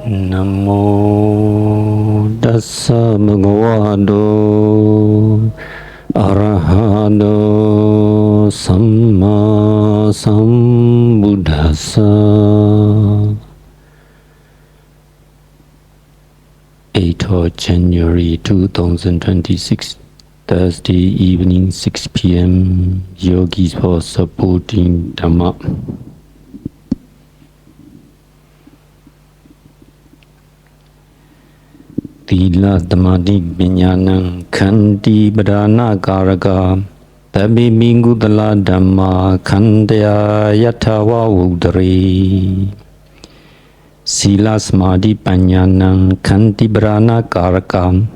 Namo tassa bhagavato arahato samma sambuddhassa. 8th of January 2026, Thursday evening, 6 p.m. Yogis for supporting Dhamma. Tila Dhammadik Vinyanang Khanti Badana Karaka Tabi Mingudala Dhamma Khandaya Yathawa Udari Sila Samadhi Panyanang Khanti Badana Karaka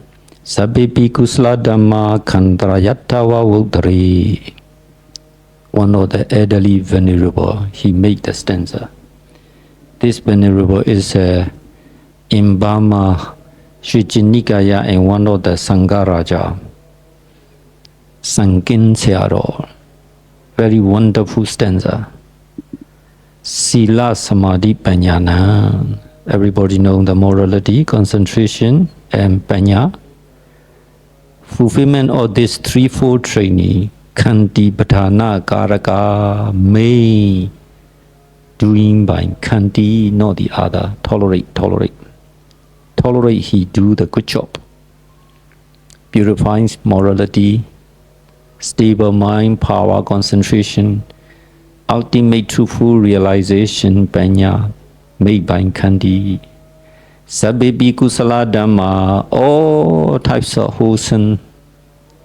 Sabipi Kusla Dhamma Khandaya Yathawa Udari. One of the elderly venerable, he made the stanza. This venerable is in Burma, Shujinikaya, and one of the Sangaraja, Sankin Searo. Very wonderful stanza. Sila Samadhi Panyana. Everybody know the morality, concentration, and Panya. Fulfillment of this threefold training, Khanti Patana Karaka, may doing by Khanti, not the other. Tolerate. Tolerate, he do the good job. Purifying morality, stable mind, power, concentration, ultimate truthful realization, Panya, made by Khanti. Sabbepi Kusala Dhamma, all types of wholesome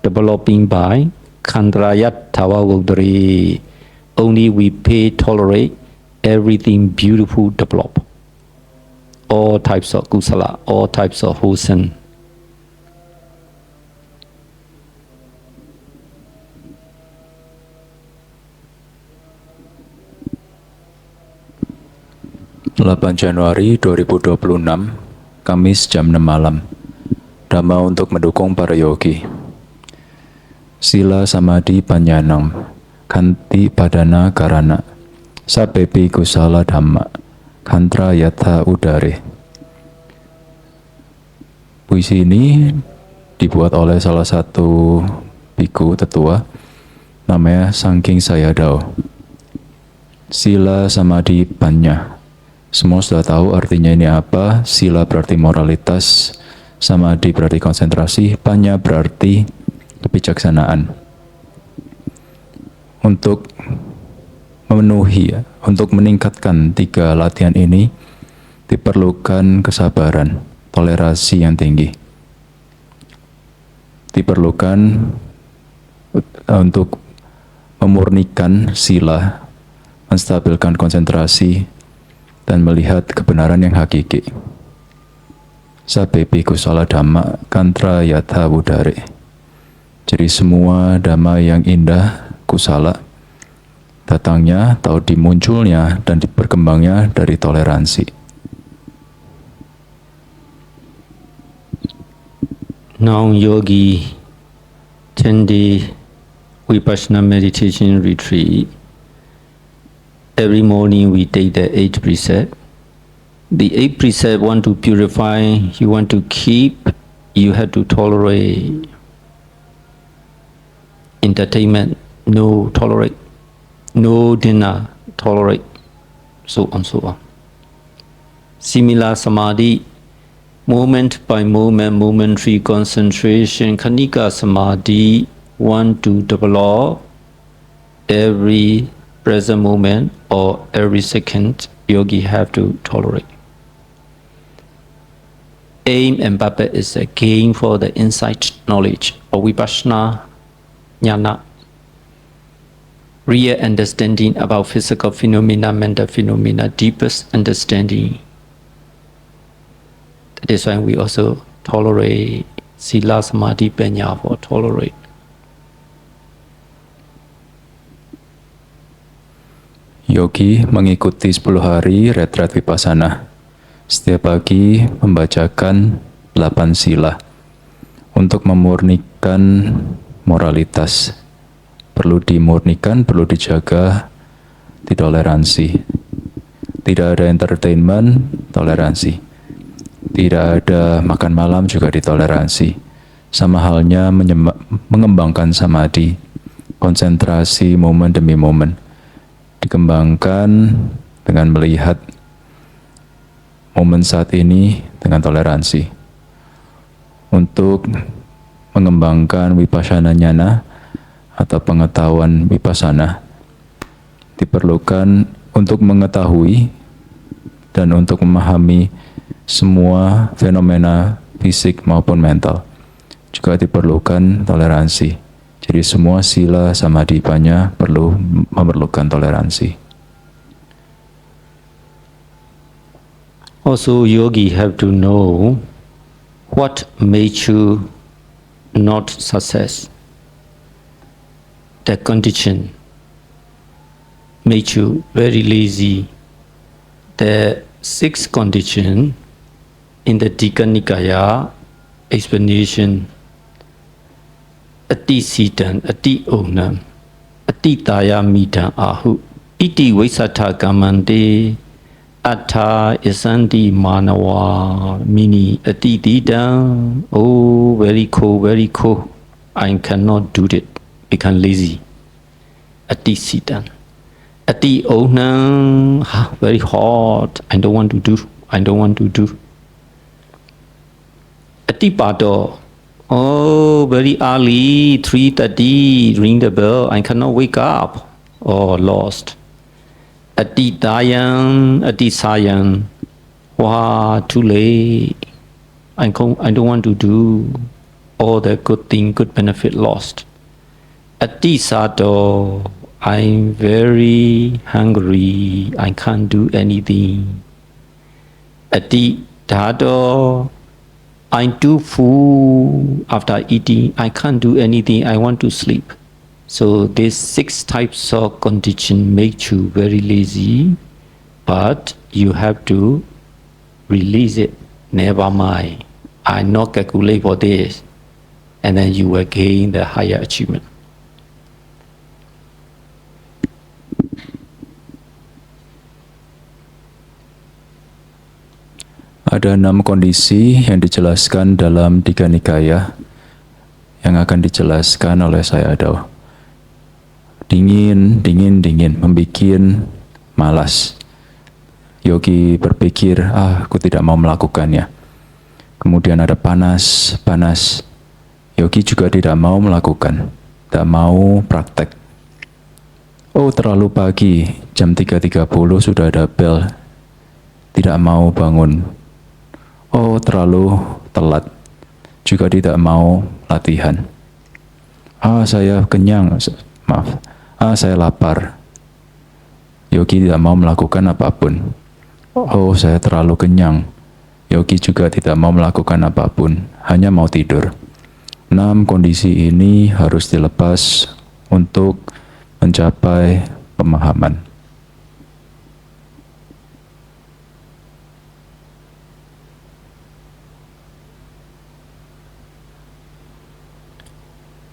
developing by Khandrayat Tawa Vudri. Only we pay tolerate, everything beautiful develop. All types of kusala, all types of wholesome. Januari 2026, Kamis jam 6 malam. Dhamma untuk mendukung para yogi. Sila Samadhi Panyanam Khanti Padana Karana Sabepi Kusala Dhamma Khantra Yatha Udare. Puisi ini dibuat oleh salah satu biku tetua, namanya Sangking Sayadaw. Sila Samadhi Panya. Semua sudah tahu artinya ini apa. Sila berarti moralitas, Samadhi berarti konsentrasi, Panya berarti kebijaksanaan. Untuk memenuhi, untuk meningkatkan 3 latihan ini diperlukan kesabaran, toleransi yang tinggi. Diperlukan untuk memurnikan sila, menstabilkan konsentrasi, dan melihat kebenaran yang hakiki. Sabepi kusala dhamma kantra yatha wudare. Jadi semua dhamma yang indah, kusala, datangnya atau dimunculnya dan berkembangnya dari toleransi. Now yogi 10-day Vipassana meditation retreat. Every morning we take the 8th precept. The 8th precept want to purify, you want to keep, you have to tolerate. Entertainment, no tolerate. No dinner, tolerate, so on, so on. Similar samadhi, moment by moment, momentary concentration, Khanika samadhi, want to develop every present moment or every second, yogi have to tolerate. Aim and purpose is a gain for the insight knowledge of Vipassana Jnana. Real understanding about physical phenomena, mental phenomena, deepest understanding. That is why we also tolerate Sila Samadhi Panya for tolerate. Yogi mengikuti 10 hari retret Vipassana. Setiap pagi membacakan 8 sila untuk memurnikan moralitas. Perlu dimurnikan, perlu dijaga, ditoleransi. Tidak ada entertainment, toleransi. Tidak ada makan malam juga ditoleransi. Sama halnya mengembangkan samadhi, konsentrasi momen demi momen. Dikembangkan dengan melihat momen saat ini dengan toleransi. Untuk mengembangkan vipassana jnana atau pengetahuan vipassana, diperlukan untuk mengetahui dan untuk memahami semua fenomena fisik maupun mental. Juga diperlukan toleransi. Jadi semua sila samadhipanya memerlukan toleransi. Also, yogi have to know what made you not success. The condition made you very lazy. The sixth condition in the Digha Nikaya explanation, Ati Siddhan, Ati Onam, Ati Taya Midhan Ahu, Iti Vaisatha Kamante, Atta Isanti Manawa, Mini Ati Didam. Oh, very cool, very cool. I cannot do it. Become lazy. Ati Siddhan. Ati Onam, very hot. I don't want to do. I don't want to do. Ati Pado. Oh, very early, 3:30, ring the bell. I cannot wake up. Oh, lost. Ati Dayan, Ati Sayan. Wow, too late. I don't want to do. All the good thing, good benefit lost. Ati Sato. I'm very hungry. I can't do anything. Ati Dado. I'm too full after eating. I can't do anything. I want to sleep. So these 6 types of condition make you very lazy, but you have to release it. Never mind. I not calculate for this. And then you will gain the higher achievement. Ada 6 kondisi yang dijelaskan dalam Digha Nikaya yang akan dijelaskan oleh saya Adao. Dingin, dingin, dingin, membikin malas. Yogi berpikir, aku tidak mau melakukannya. Kemudian ada panas, panas. Yogi juga tidak mau melakukan, tidak mau praktek. Oh, terlalu pagi, jam 3:30 sudah ada bel. Tidak mau bangun. Oh, terlalu telat, juga tidak mau latihan. Saya kenyang, maaf. Saya lapar. Yogi tidak mau melakukan apapun. Oh, saya terlalu kenyang. Yogi juga tidak mau melakukan apapun, hanya mau tidur. 6 kondisi ini harus dilepas untuk mencapai pemahaman.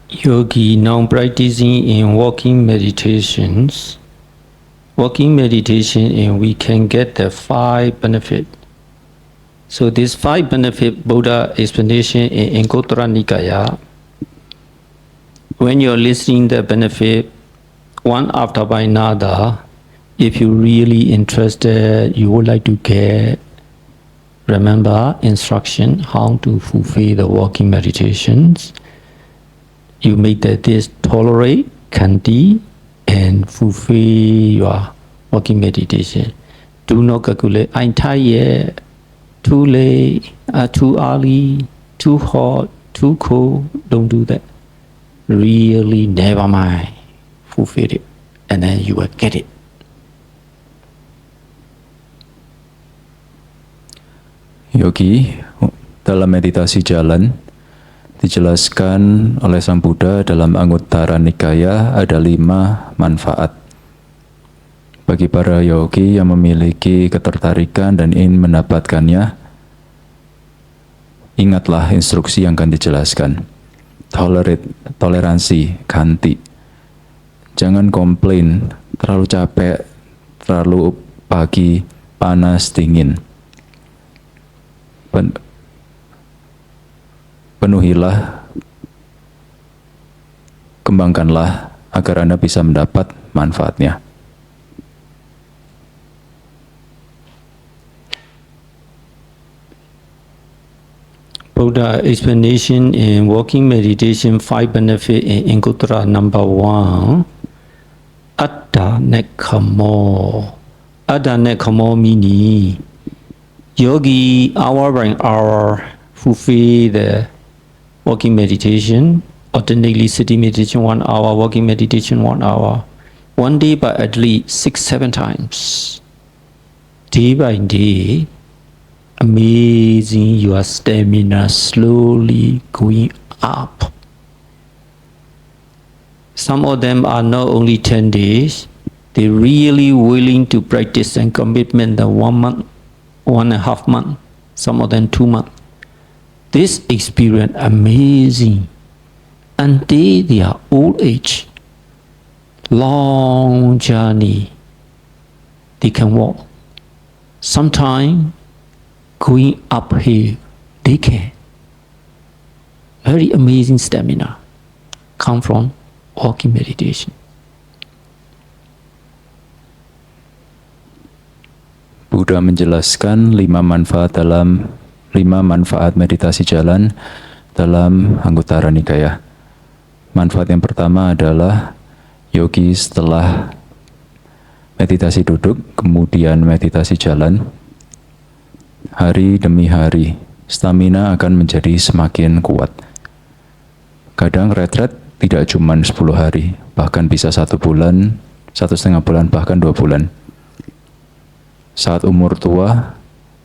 Yogi now practicing in walking meditations. Walking meditation, and we can get the 5 benefit. So this 5 benefit Buddha explanation in Anguttara Nikaya. When you're listening the benefit one after by another, if you're really interested, you would like to get, remember instruction how to fulfill the walking meditations. You make this tolerate, kanti, and fulfill your walking meditation. Do not calculate, I'm tired, too late, too early, too hot, too cold. Don't do that. Really, never mind. Fulfill it, and then you will get it. Yogi, dalam meditasi jalan, dijelaskan oleh Sang Buddha dalam Anguttara Nikaya ada 5 manfaat. Bagi para yogi yang memiliki ketertarikan dan ingin mendapatkannya, ingatlah instruksi yang akan dijelaskan. Toleransi, kanti. Jangan komplain, terlalu capek, terlalu pagi, panas, dingin. penuhilah, kembangkanlah agar Anda bisa mendapat manfaatnya. Buddha explanation in walking meditation 5 benefit in Anguttara number 1. Atta Nekkhammo. Atta Nekkhammo meaning yogi hour by hour fulfill the walking meditation, alternately sitting meditation 1 hour, walking meditation 1 hour, one day by at least 6-7 times. Day by day, amazing, your stamina slowly going up. Some of them are not only 10 days, they're really willing to practice and commitment the 1 month, 1.5 months, some of them 2 months. This experience amazing until their old age, long journey, they can walk. Sometimes going uphill, they can. Very amazing stamina come from walking meditation. Buddha menjelaskan 5 manfaat meditasi jalan dalam Anguttara Nikaya. Manfaat yang pertama adalah yogi setelah meditasi duduk, kemudian meditasi jalan, hari demi hari, stamina akan menjadi semakin kuat. Kadang retret tidak cuma 10 hari, bahkan bisa 1 bulan, 1,5 bulan, bahkan 2 bulan. Saat umur tua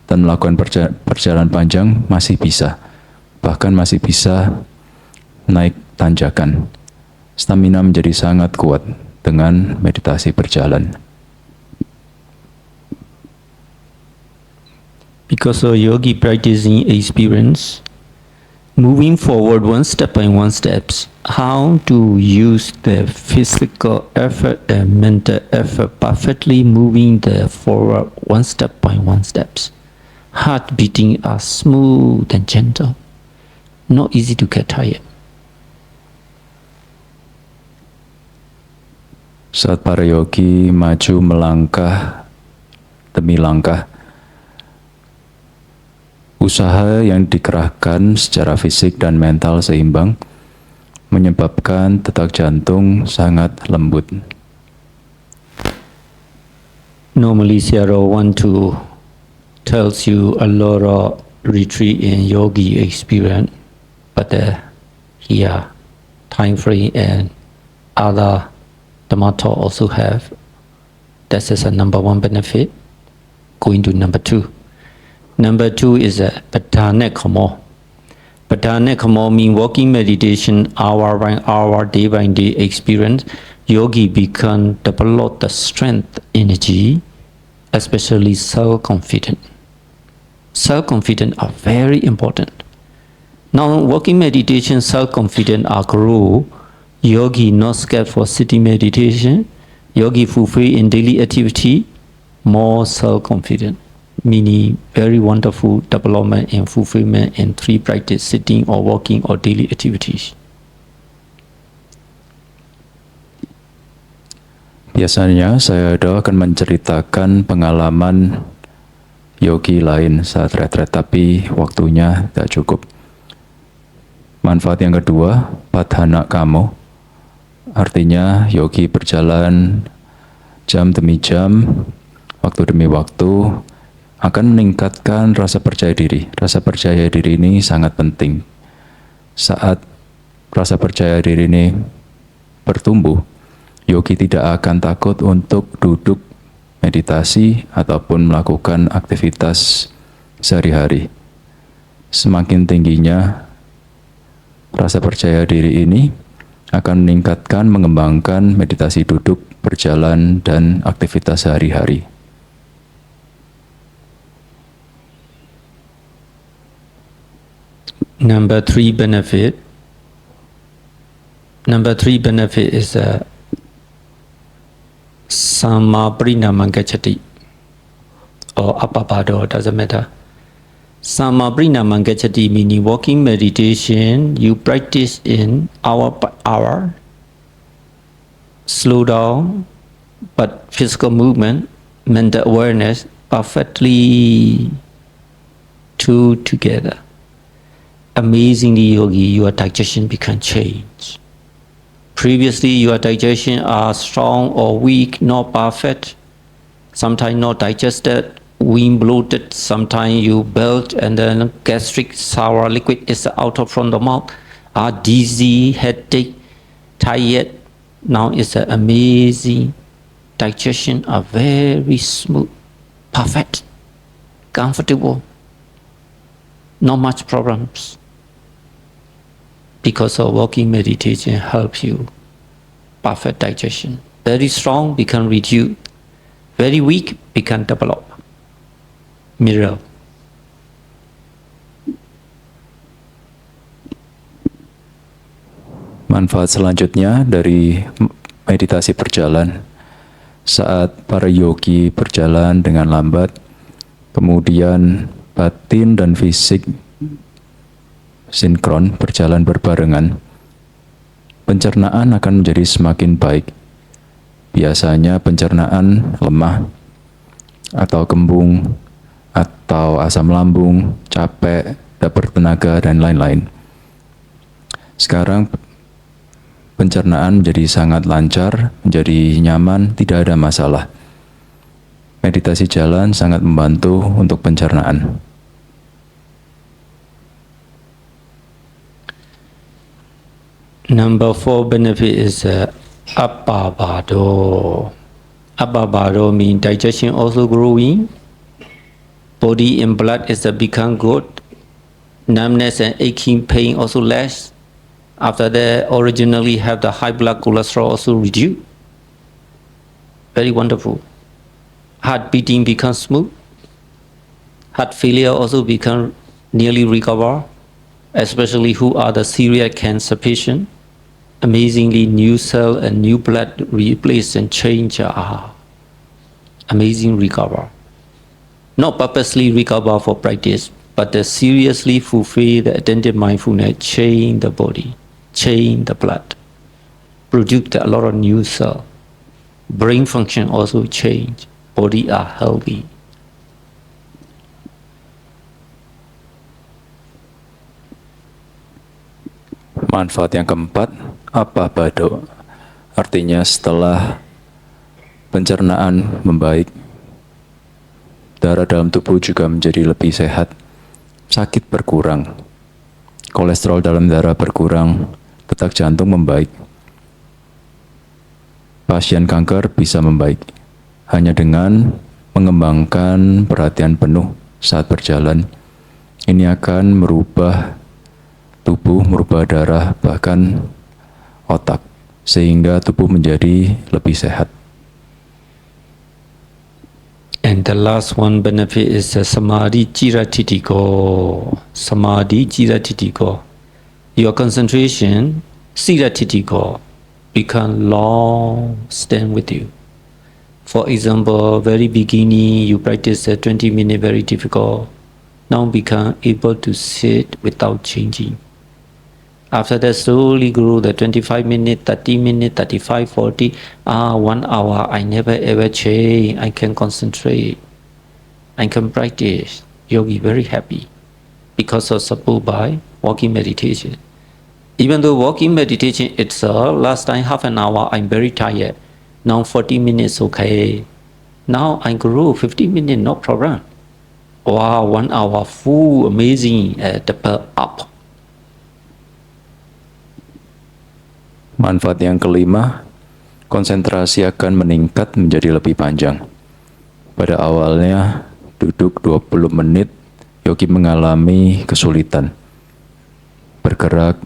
dan melakukan perjalanan panjang masih bisa, bahkan masih bisa naik tanjakan. Stamina menjadi sangat kuat dengan meditasi berjalan. Because of yogi practicing experience, moving forward one step by one steps, how to use the physical effort and mental effort perfectly moving the forward one step by one steps. Heart beating are smooth and gentle, not easy to get tired. Saat para yogi maju melangkah demi langkah, usaha yang dikerahkan secara fisik dan mental seimbang menyebabkan detak jantung sangat lembut. Normally, Sayadaw want to tells you a lot of retreat in yogi experience, but here, time frame and other Dhamma talk also have. That is a number 1 benefit. Going to number 2. Number 2 is a Pattha Nekkhammo. Pattha Nekkhammo means walking meditation hour by hour, day by day experience. Yogi become develop the strength, energy, especially self-confident. Self-confident are very important. Now, walking meditation, self-confident are grow. Yogi not scared for sitting meditation. Yogi fulfill in daily activity, more self-confident. Meaning very wonderful development and fulfillment in 3 practice, sitting or walking or daily activities. Biasanya saya akan menceritakan pengalaman yogi lain saat retret, tapi waktunya tidak cukup. Manfaat yang kedua, Pattha Nekkhammo, artinya yogi berjalan jam demi jam, waktu demi waktu, akan meningkatkan rasa percaya diri. Rasa percaya diri ini sangat penting. Saat rasa percaya diri ini bertumbuh, yogi tidak akan takut untuk duduk meditasi ataupun melakukan aktivitas sehari-hari. Semakin tingginya rasa percaya diri ini akan meningkatkan, mengembangkan meditasi duduk, berjalan, dan aktivitas sehari-hari. Number 3 benefit. Number 3 benefit is a Samma Parinama Gacchati or Appapado, doesn't matter. Samabrina Mangachati meaning walking meditation, you practice in hour by hour, slow down, but physical movement, mental awareness, perfectly two together. Amazingly, yogi, your digestion become change. Previously, your digestion are strong or weak, not perfect, sometimes not digested, wind bloated, sometimes you belt and then gastric sour liquid is out from the mouth, are dizzy, headache, tired. Now it's an amazing digestion, are very smooth, perfect, comfortable, not much problems. Because of walking meditation helps you perfect digestion. Very strong become reduce, very weak become develop. Mirror. Manfaat selanjutnya dari meditasi berjalan. Saat para yogi berjalan dengan lambat, kemudian batin dan fisik sinkron berjalan berbarengan, pencernaan akan menjadi semakin baik. Biasanya pencernaan lemah, atau kembung, atau asam lambung, capek, tidak bertenaga, dan lain-lain. Sekarang pencernaan menjadi sangat lancar, menjadi nyaman, tidak ada masalah. Meditasi jalan sangat membantu untuk pencernaan. Number 4 benefit is appabado. Appabado means digestion also growing. Body and blood is become good. Numbness and aching pain also less. After that, originally have the high blood cholesterol also reduced. Very wonderful. Heart beating becomes smooth. Heart failure also become nearly recover, especially who are the serious cancer patient. Amazingly, new cell and new blood replace and change are amazing recover. Not purposely recover for practice, but the seriously fulfill the attentive mindfulness, change the body, change the blood, produce a lot of new cell. Brain function also change, body are healthy. Manfaat yang keempat, appabado, artinya setelah pencernaan membaik, darah dalam tubuh juga menjadi lebih sehat, sakit berkurang, kolesterol dalam darah berkurang, detak jantung membaik. Pasien kanker bisa membaik hanya dengan mengembangkan perhatian penuh saat berjalan. Ini akan merubah tubuh, merubah darah, bahkan otak, sehingga tubuh menjadi lebih sehat. And the last one benefit is samadhi jiratitiko. Samadhi jiratitiko. Your concentration, siratitiko, become long, stand with you. For example, very beginning, you practice 20 minutes, very difficult. Now become able to sit without changing. After that, slowly grow the 25 minutes, 30 minutes, 35, 40, 1 hour, I never ever change. I can concentrate. I can practice. Yogi very happy because of support by walking meditation. Even though walking meditation itself, last time half an hour, I'm very tired. Now 40 minutes, okay. Now I grow 50 minutes, no problem. Wow, 1 hour, full, amazing, the up. Manfaat yang kelima, konsentrasi akan meningkat menjadi lebih panjang. Pada awalnya, duduk 20 menit, yogi mengalami kesulitan, bergerak,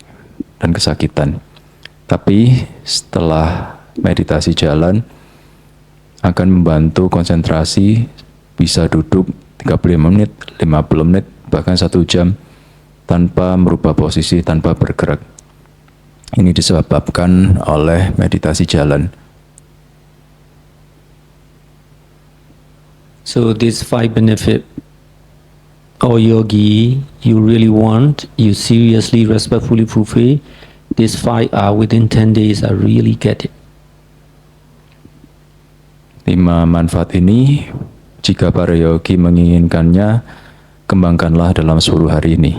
dan kesakitan. Tapi setelah meditasi jalan, akan membantu konsentrasi, bisa duduk 35 menit, 50 menit, bahkan 1 jam, tanpa merubah posisi, tanpa bergerak. Ini disebabkan oleh meditasi jalan. So these 5 benefits or yogi, you really want, you seriously, respectfully fulfill these 5 hours within 10 days, I really get it. 5 manfaat ini, jika para yogi menginginkannya, kembangkanlah dalam 10 hari ini.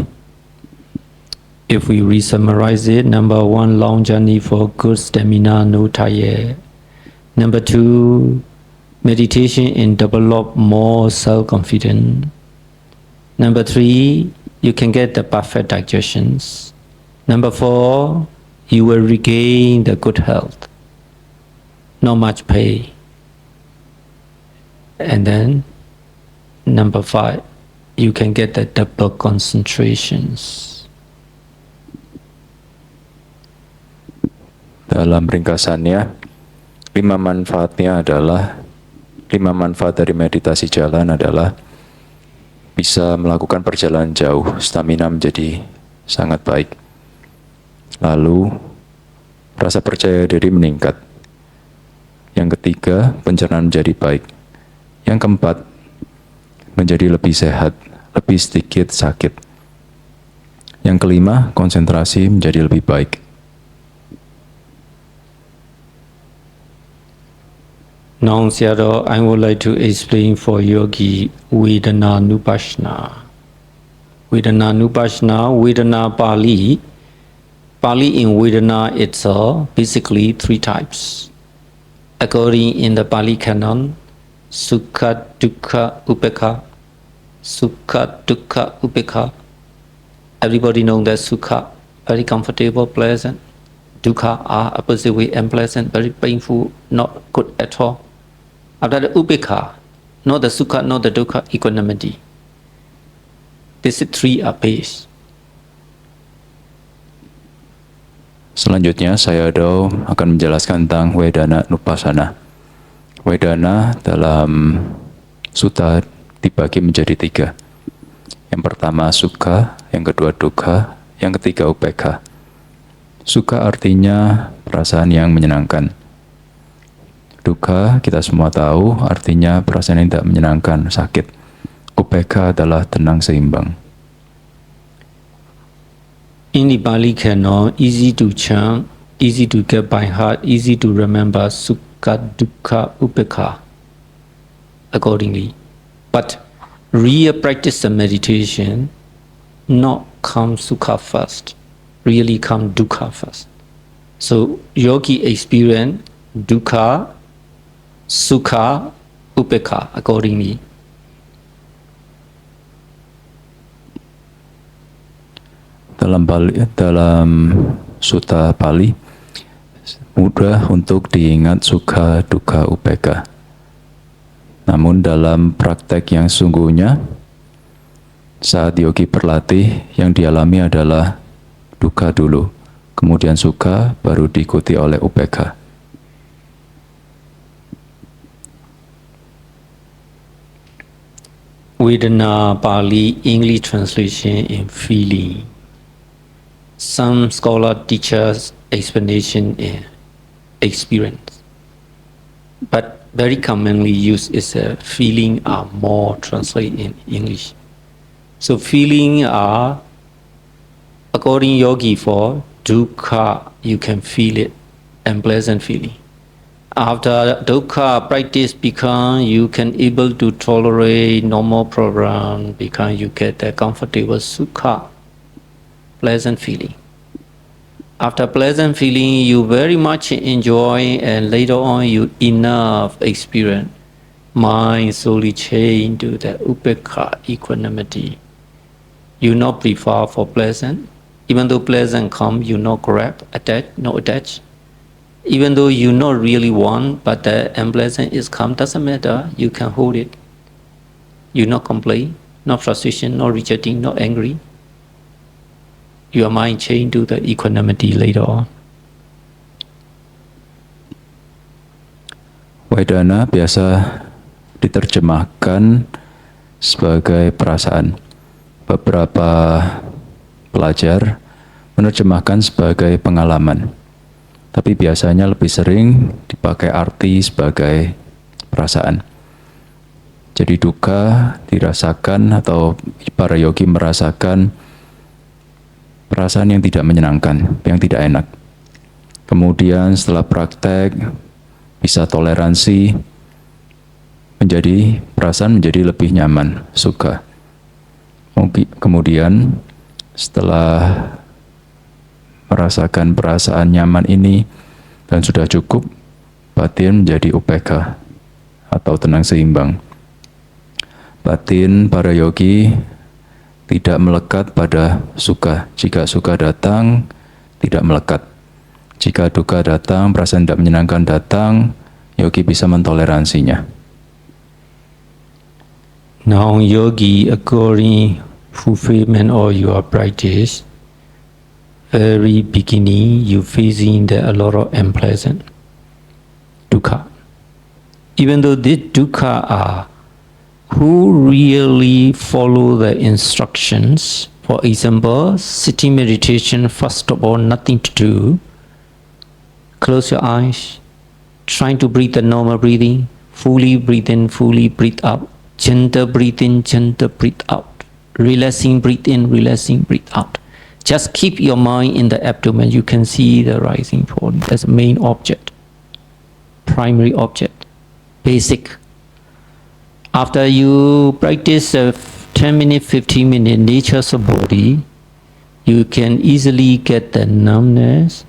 If we re-summarize it, number 1, long journey for good stamina, no tired. Number 2, meditation and develop more self-confidence. Number 3, you can get the perfect digestions. Number 4, you will regain the good health. Not much pain. And then, number 5, you can get the double concentrations. Dalam ringkasannya, 5 manfaat dari meditasi jalan adalah bisa melakukan perjalanan jauh, stamina menjadi sangat baik. Lalu, rasa percaya diri meningkat. Yang ketiga, pencernaan menjadi baik. Yang keempat, menjadi lebih sehat, lebih sedikit sakit. Yang kelima, konsentrasi menjadi lebih baik. Now, Sayadaw, I would like to explain for yogi Vedana Nupassana. Vedana Nupassana, Vedana Pali. Pali in Vedana itself, basically 3 types. According in the Pali canon, Sukha, Dukkha, Upekkha. Sukha, Dukkha, Upekkha. Everybody knows that Sukha, very comfortable, pleasant. Dukkha are opposite way, unpleasant, very painful, not good at all. After the Upekkha, not the Sukha, not the Dukkha, equanimity. These 3 are base. Selanjutnya, Sayadaw akan menjelaskan tentang Vedana Nupassana. Vedana dalam sutta dibagi menjadi 3. Yang pertama Sukha, yang kedua Dukkha, yang ketiga Upekkha. Sukha artinya perasaan yang menyenangkan. Dukkha kita semua tahu artinya perasaan yang tidak menyenangkan, sakit. Upekkha adalah tenang seimbang. In the Pali canon, easy to chant, easy to get by heart, easy to remember, Sukha, Dukkha, Upekkha, accordingly. But real practice of meditation, not come Sukha first, really come Dukkha first. So yogi experience Dukkha, Sukha, Upekkha accordingly. Dalam sutta Pali mudah untuk diingat Sukha, Dukkha, Upekkha. Namun dalam praktek yang sungguhnya, saat yogi berlatih, yang dialami adalah Dukkha dulu, kemudian Sukha, baru diikuti oleh Upekkha. Vedana Pali English translation in feeling. Some scholar teachers explanation in experience, but very commonly used is a feeling are more translated in English. So feeling are, according yogi for dukkha, you can feel it, unpleasant feeling. After dukkha practice become, you can able to tolerate normal program, because you get a comfortable sukha, pleasant feeling. After pleasant feeling, you very much enjoy, and later on you enough experience. Mind slowly change to the upekkha, equanimity. You not prefer for pleasant, even though pleasant come, you not grab, attach, no attach. Even though you not really want, but the unpleasant is come, doesn't matter, you can hold it. You not complain, not frustration, not rejecting, not angry. Your mind change to the equanimity later on. Vedana biasa diterjemahkan sebagai perasaan. Beberapa pelajar menerjemahkan sebagai pengalaman. Tapi biasanya lebih sering dipakai arti sebagai perasaan. Jadi duka dirasakan atau para yogi merasakan perasaan yang tidak menyenangkan, yang tidak enak. Kemudian setelah praktek bisa toleransi, perasaan menjadi lebih nyaman, suka. Kemudian setelah merasakan perasaan nyaman ini dan sudah cukup, batin menjadi upeka atau tenang seimbang. Batin para yogi tidak melekat pada suka. Jika suka datang, tidak melekat. Jika duka datang, perasaan tidak menyenangkan datang, yogi bisa mentoleransinya. Now, yogi, according fulfillment of your practice, very beginning, you facing a lot of unpleasant dukkha. Even though these dukkha are who really follow the instructions, for example, sitting meditation, first of all, nothing to do. Close your eyes, trying to breathe the normal breathing, fully breathe in, fully breathe out, gentle breathe in, gentle breathe out, relaxing breathe in, relaxing breathe out. Just keep your mind in the abdomen. You can see the rising, falling. That's the main object, primary object, basic. After you practice 10 minutes, 15 minutes, nature's body, you can easily get the numbness,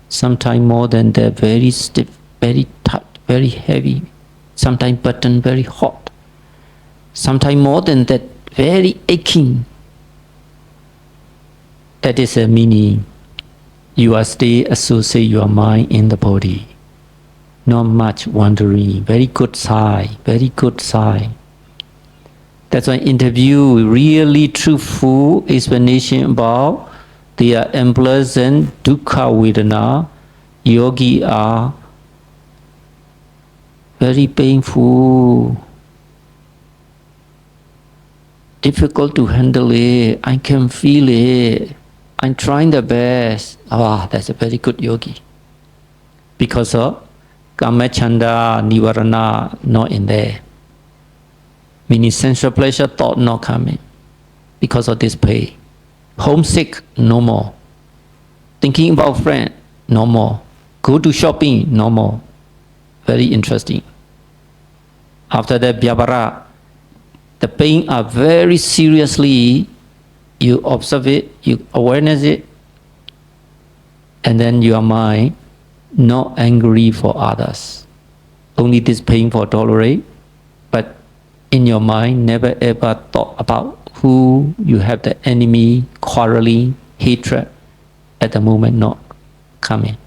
sometimes more than that, very stiff, very tight, very heavy, sometimes button very hot, sometimes more than that, very aching. That is a meaning. You are still associate your mind in the body. Not much wandering. Very good sign. Very good sign. That's why interview really truthful explanation about their unpleasant dukkha vedana. Yogi are very painful, difficult to handle it. I can feel it. I'm trying the best. That's a very good yogi. Because of Kama Chanda Nivarana not in there. Meaning sensual pleasure thought not coming. Because of this pain. Homesick, no more. Thinking about friend, no more. Go to shopping, no more. Very interesting. After that, Vyavara, the pain are very seriously, you observe it, you awareness it, and then your mind not angry for others. Only this pain for tolerate, but in your mind never ever thought about who you have the enemy, quarreling, hatred, at the moment not coming.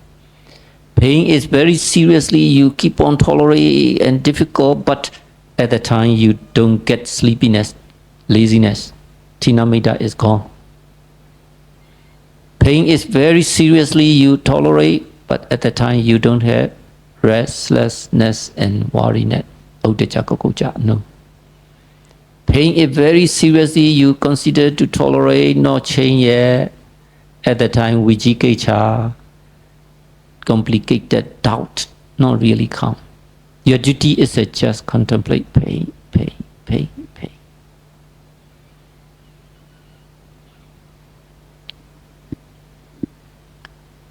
Pain is very seriously, you keep on tolerating and difficult, but at the time you don't get sleepiness, laziness. Tinamida is gone. Pain is very seriously, you tolerate, but at the time you don't have restlessness and worriness. No. Pain is very seriously, you consider to tolerate, not change yet. At the time, vijikacha, complicated doubt, not really come. Your duty is to just contemplate pain, pain, pain, pain.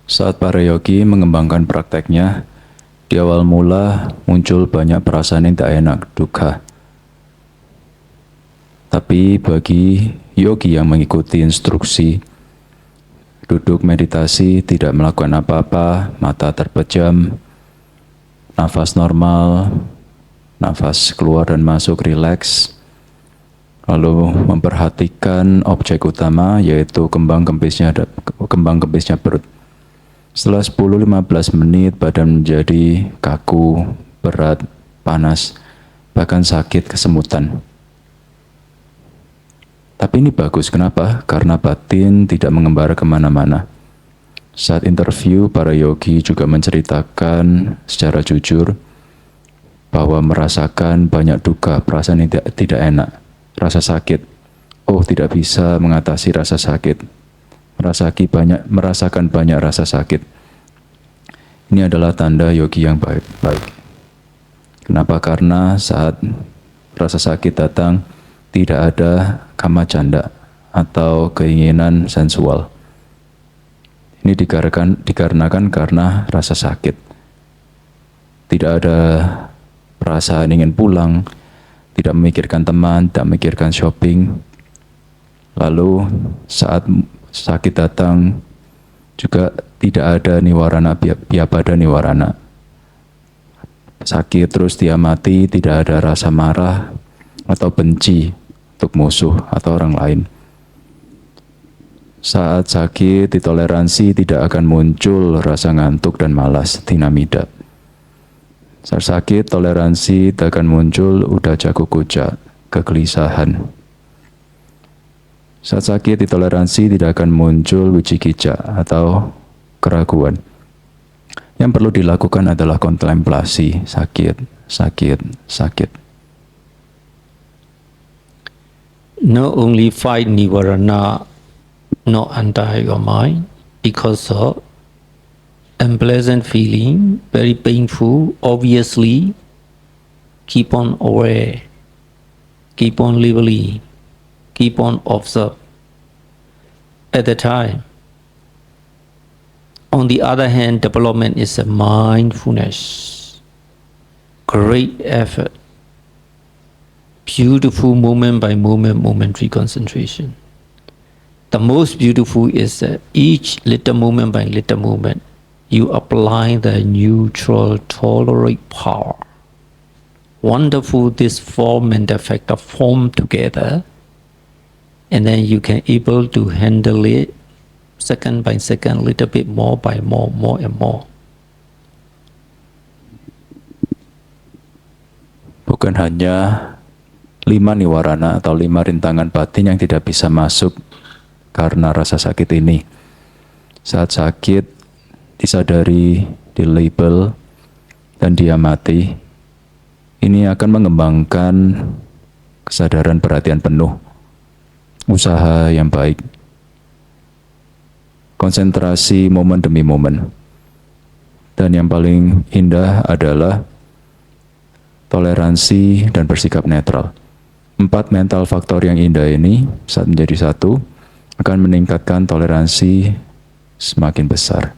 Saat para yogi mengembangkan prakteknya, di awal mula muncul banyak perasaan yang tak enak, dukkha. Tapi bagi yogi yang mengikuti instruksi, duduk meditasi, tidak melakukan apa-apa, mata terpejam, nafas normal, nafas keluar dan masuk rileks, lalu memperhatikan objek utama yaitu kembang kempisnya perut. Setelah 10-15 menit badan menjadi kaku, berat, panas, bahkan sakit, kesemutan. Tapi ini bagus, kenapa? Karena batin tidak mengembara kemana-mana. Saat interview, para yogi juga menceritakan secara jujur bahwa merasakan banyak duka, perasaan yang tidak enak, rasa sakit. Oh, tidak bisa mengatasi rasa sakit. Merasakan banyak rasa sakit. Ini adalah tanda yogi yang baik. Kenapa? Karena saat rasa sakit datang, tidak ada kama canda atau keinginan sensual. Ini dikarenakan karena rasa sakit. Tidak ada perasaan ingin pulang, tidak memikirkan teman, tidak memikirkan shopping. Lalu saat sakit datang juga tidak ada niwarana biapada niwarana. Sakit terus diamati, tidak ada rasa marah atau benci untuk musuh atau orang lain. Saat sakit ditoleransi tidak akan muncul rasa ngantuk dan malas, tinamida. Saat sakit toleransi tidak akan muncul udah jago kuja, kegelisahan. Saat sakit ditoleransi tidak akan muncul wicikija atau keraguan. Yang perlu dilakukan adalah kontemplasi sakit, sakit, sakit. Not only fight nivarana, not enter your mind because of unpleasant feeling, very painful, obviously, keep on aware, keep on lively, keep on observe. At the time, on the other hand, development is a mindfulness, great effort, beautiful moment by moment, momentary concentration. The most beautiful is that each little moment by little moment, you apply the neutral tolerate power. Wonderful, this form and the factor form together, and then you can able to handle it second by second, little bit more by more and more. Bukan hanya 5 niwarana atau 5 rintangan batin yang tidak bisa masuk karena rasa sakit ini. Saat sakit, disadari, dilabel, dan diamati, ini akan mengembangkan kesadaran perhatian penuh, usaha yang baik, konsentrasi momen demi momen. Dan yang paling indah adalah toleransi dan bersikap netral. 4 mental faktor yang indah ini saat menjadi satu akan meningkatkan toleransi semakin besar.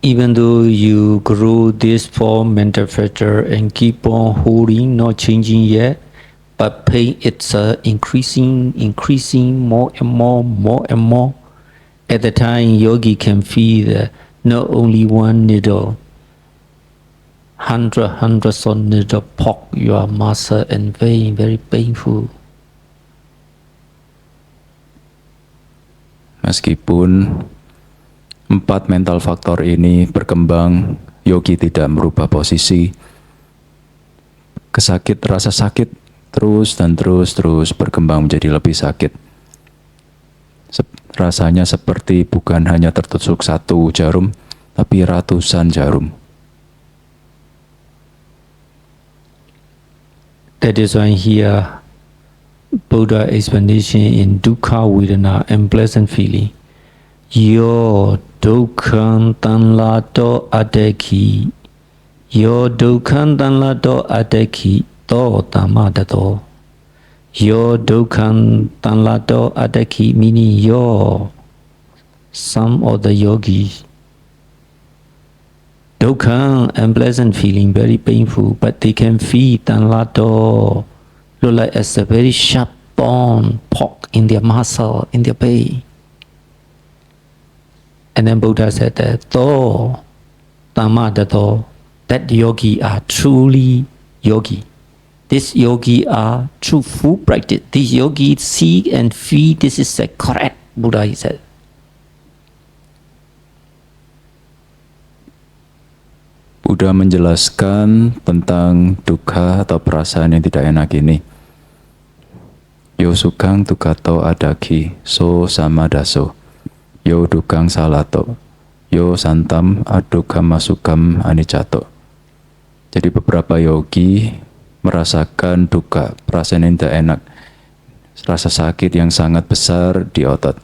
Even though you grow this form mental factor and keep on holding, not changing yet, but pain it's increasing more and more. At the time, yogi can feel not only one needle, hundreds of needle poke your muscle and vein, very painful. Meskipun 4 mental faktor ini berkembang, yogi tidak merubah posisi. Rasa sakit terus dan terus berkembang menjadi lebih sakit. Rasanya seperti bukan hanya tertusuk 1 jarum, tapi ratusan jarum. That is why here Buddha explanation in dukkha vedana and pleasant feeling. Yo dukkhan tanlato adeki. Yo dukkhan tanlato adeki to tamadato. Yo dukkhan tanlato adeki meaning yo. Some of the yogis. Dukkha and pleasant feeling very painful, but they can feel tanlato. Look like as a very sharp bone poke in their muscle, in their body. And then Buddha said that to tamadato, that yogi are truly yogi. This yogi are true full practice. This yogi see and feel this is the correct, Buddha he said. Buddha menjelaskan tentang dukkha atau perasaan yang tidak enak ini. Yo sukang dukato adaki, so sama daso. Yo dukang salato, yo santam adukam masukam anicato. Jadi beberapa yogi merasakan duka, perasaan yang tidak enak, rasa sakit yang sangat besar di otot.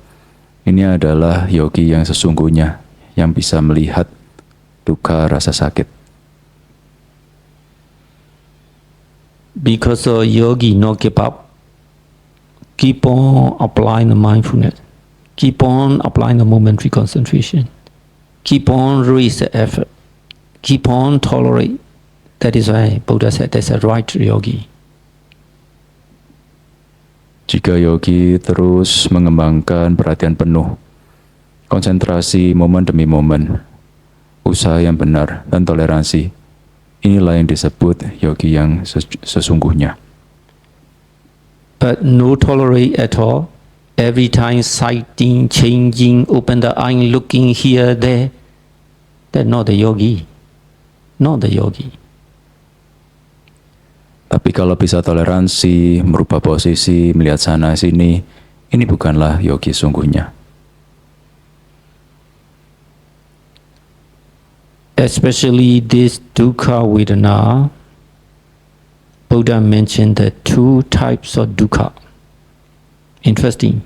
Ini adalah yogi yang sesungguhnya, yang bisa melihat duka rasa sakit. Because a yogi not give up, keep on applying the mindfulness, keep on applying the momentary concentration, keep on raise the effort, keep on tolerate. That is why Buddha said that's a right yogi. Jika yogi terus mengembangkan perhatian penuh, konsentrasi momen demi momen, usaha yang benar, dan toleransi, inilah yang disebut yogi yang sesungguhnya. But no tolerate at all, every time sighting, changing, open the eye, looking here, there, that's not the yogi. Not the yogi. Tapi kalau bisa toleransi, merubah posisi, melihat sana sini, ini bukanlah yogi sungguhnya. Especially this dukkha vedana, Buddha mentioned the two types of dukkha. Interesting.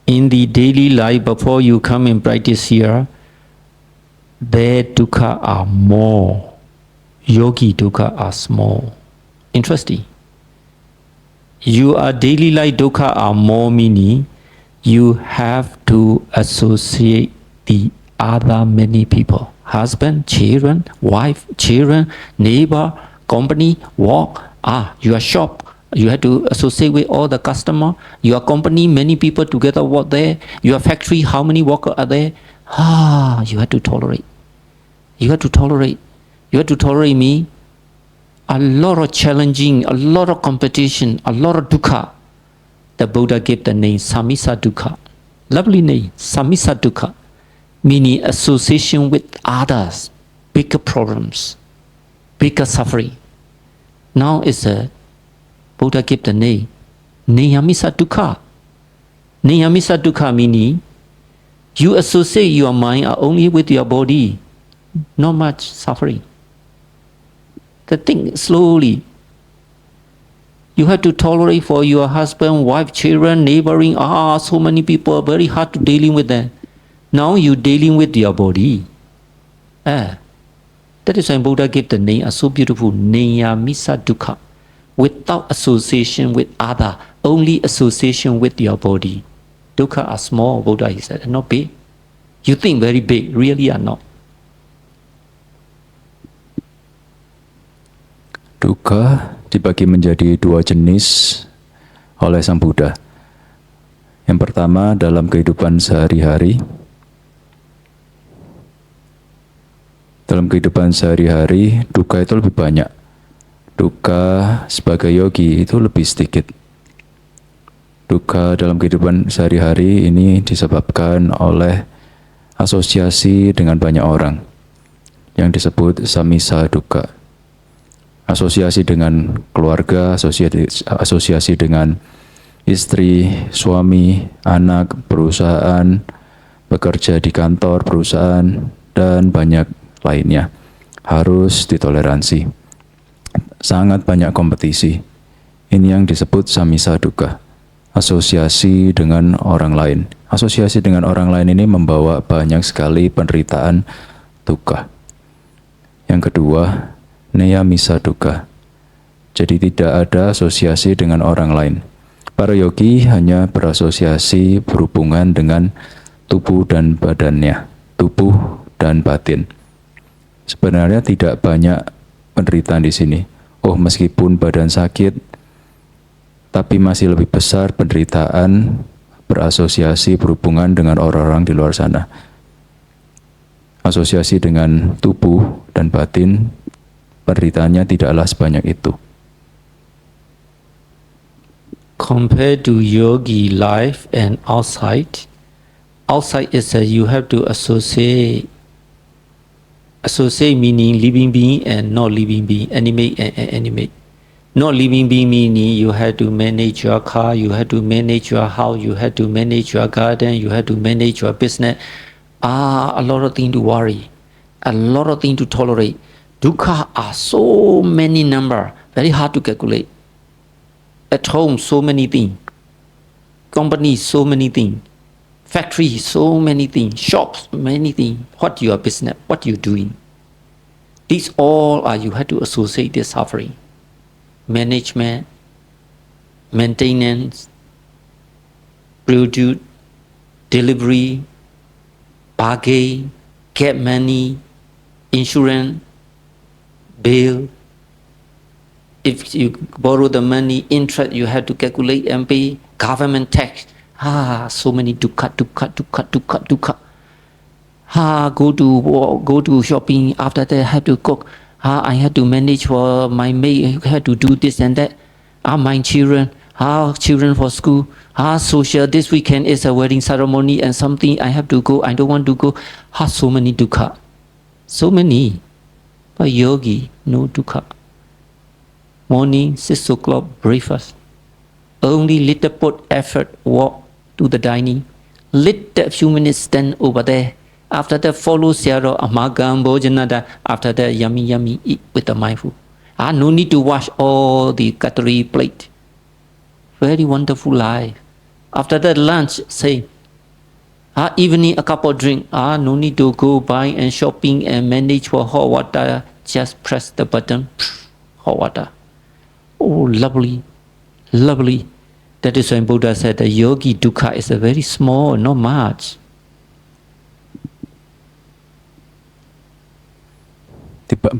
In the daily life, before you come and practice here, their dukkha are more. Yogi dukkha are small. Interesting. Your daily life dukkha are more, meaning you have to associate the other many people. Husband, children, wife, children, neighbor, company, work, your shop. You have to associate with all the customer. Your company, many people together work there. Your factory, how many workers are there? You have to tolerate. You have to tolerate. You have to tolerate me. A lot of challenging, a lot of competition, a lot of dukkha. The Buddha gave the name Samisa Dukkha. Lovely name, Samisa Dukkha. Meaning association with others, bigger problems, bigger suffering. Now it's a Buddha gave the name Niyamisa Dukkha. Niyamisa Dukkha meaning you associate your mind only with your body, not much suffering. The thing slowly. You have to tolerate for your husband, wife, children, neighboring. So many people, very hard to dealing with them. Now you dealing with your body. That is why Buddha gave the name so beautiful, Niyamisa Dukkha. Without association with other, only association with your body. Dukkha are small, Buddha he said, not big. You think very big, really are not. Dukkha dibagi menjadi dua jenis oleh Sang Buddha. Yang pertama dalam kehidupan sehari-hari. Dalam kehidupan sehari-hari, dukkha itu lebih banyak. Dukkha sebagai yogi itu lebih sedikit. Dukkha dalam kehidupan sehari-hari ini disebabkan oleh asosiasi dengan banyak orang yang disebut samisa dukkha. Asosiasi dengan keluarga, asosiasi dengan istri, suami, anak, perusahaan, bekerja di kantor, perusahaan, dan banyak lainnya. Harus ditoleransi. Sangat banyak kompetisi. Ini yang disebut samisa dukkha. Asosiasi dengan orang lain. Asosiasi dengan orang lain ini membawa banyak sekali penderitaan dukkha. Yang kedua, niyamisa dukkha. Jadi tidak ada asosiasi dengan orang lain. Para yogi hanya berasosiasi berhubungan dengan tubuh dan badannya, tubuh dan batin. Sebenarnya tidak banyak penderitaan di sini. Meskipun badan sakit, tapi masih lebih besar penderitaan berasosiasi berhubungan dengan orang-orang di luar sana. Asosiasi dengan tubuh dan batin, penderitaannya tidaklah sebanyak itu. Compared to yogi life and outside is that you have to associate meaning living being and not living being, animate and inanimate. Not living being meaning you have to manage your car, you have to manage your house, you have to manage your garden, you have to manage your business. A lot of things to worry, a lot of things to tolerate. Dukkha are so many number, very hard to calculate. At home, so many things. Company, so many things. Factory, so many things. Shops, many things. What your business, what you doing. These all are you have to associate this suffering. management, maintenance, produce, delivery, bargain, get money, insurance, bill. If you borrow the money, interest you have to calculate and pay, government tax. So many dukkha. Go to shopping. After that, have to cook. I have to manage for my maid. I have to do this and that. My children. Children for school. Social. This weekend is a wedding ceremony and something I have to go. I don't want to go. So many dukkha. So many. But yogi, no dukkha. Morning, 6 o'clock, breakfast. Only little put effort, walk to the dining. Little few minutes stand over there. After that, follow Syaro, Amagam, Bojanada. After that, yummy, eat with the mindful. No need to wash all the cutlery plate. Very wonderful life. After that, lunch, say, evening, a cup of drink. No need to go buy and shopping and manage for hot water. Just press the button, hot water. Oh, lovely. That is why Buddha said the yogi dukkha is a very small, not much.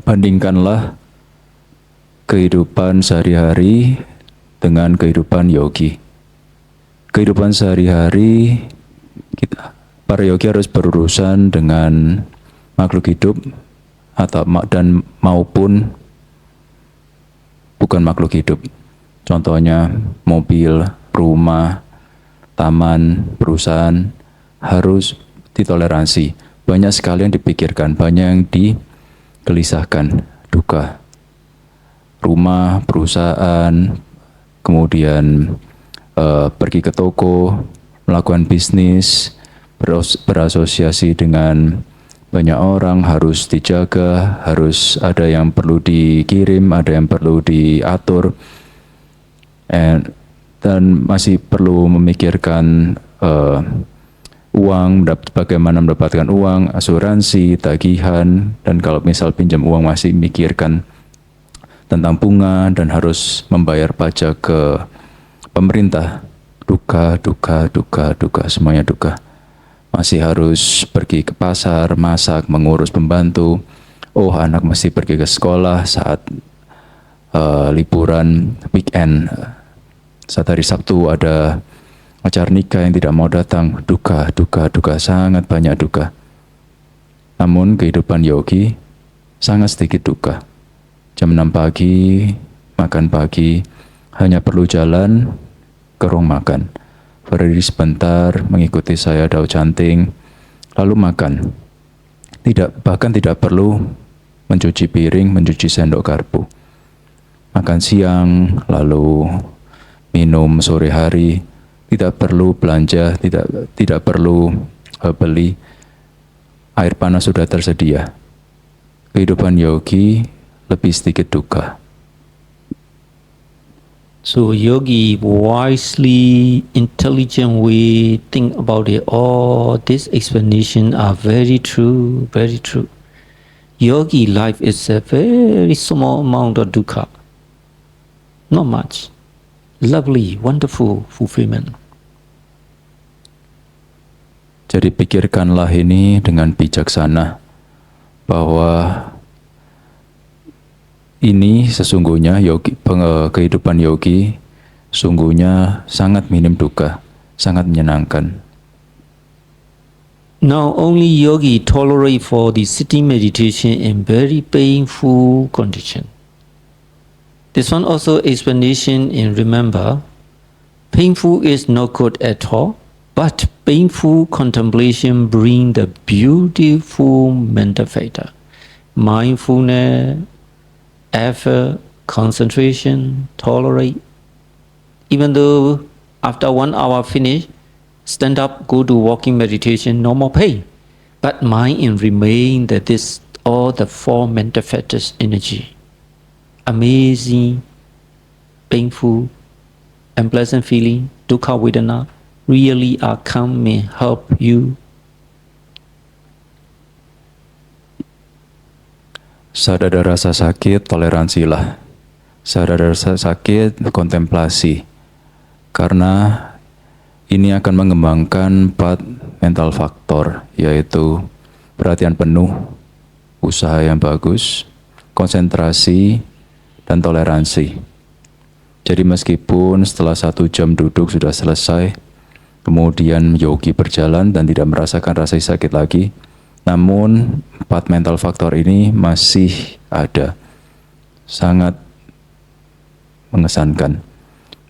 Bandingkanlah kehidupan sehari-hari dengan kehidupan yogi. Kehidupan sehari-hari para yogi harus berurusan dengan makhluk hidup dan maupun bukan makhluk hidup. Contohnya mobil, rumah, taman, perusahaan harus ditoleransi. Banyak sekali yang dipikirkan, banyak yang digelisahkan, dukkha. Rumah, perusahaan, kemudian pergi ke toko, melakukan bisnis, berasosiasi dengan banyak orang, harus dijaga, harus ada yang perlu dikirim, ada yang perlu diatur, dan masih perlu memikirkan uang, bagaimana mendapatkan uang, asuransi, tagihan, dan kalau misal pinjam uang masih mikirkan tentang bunga dan harus membayar pajak ke pemerintah. Dukkha, semuanya dukkha. Masih harus pergi ke pasar, masak, mengurus pembantu. Anak mesti pergi ke sekolah saat liburan weekend. Saat hari Sabtu ada acara nikah yang tidak mau datang. Dukkha, sangat banyak dukkha. Namun kehidupan yogi sangat sedikit dukkha. Jam 6 pagi, makan pagi, hanya perlu jalan ke ruang makan. Berdiri sebentar, mengikuti saya Dao Chanting, lalu makan. Bahkan tidak perlu mencuci piring, mencuci sendok garpu. Makan siang, lalu minum sore hari, tidak perlu belanja, tidak perlu beli. Air panas sudah tersedia. Kehidupan yogi lebih sedikit dukkha. So yogi wisely, intelligent way think about it. All these explanations are very true. Yogi life is a very small amount of dukkha. Not much. Lovely, wonderful fulfillment. Jadi pikirkanlah ini dengan bijaksana, bahwa ini sesungguhnya kehidupan yogi sungguhnya sangat minim dukkha, sangat menyenangkan. Now only yogi tolerate for the sitting meditation in very painful condition. This one also explanation in remember, painful is not good at all, but painful contemplation bring the beautiful mental factor, mindfulness, effort, concentration, tolerate. Even though after 1 hour finish, stand up, go to walking meditation, no more pain. But mind and remain that this all the 4 mental factors energy. Amazing, painful, unpleasant feeling, dukkha vedana, really are come may help you. Saat ada rasa sakit, toleransilah. Saat ada rasa sakit, kontemplasi. Karena ini akan mengembangkan 4 mental faktor, yaitu perhatian penuh, usaha yang bagus, konsentrasi, dan toleransi. Jadi meskipun setelah 1 jam duduk sudah selesai, kemudian yogi berjalan dan tidak merasakan rasa sakit lagi, namun 4 mental faktor ini masih ada. Sangat mengesankan.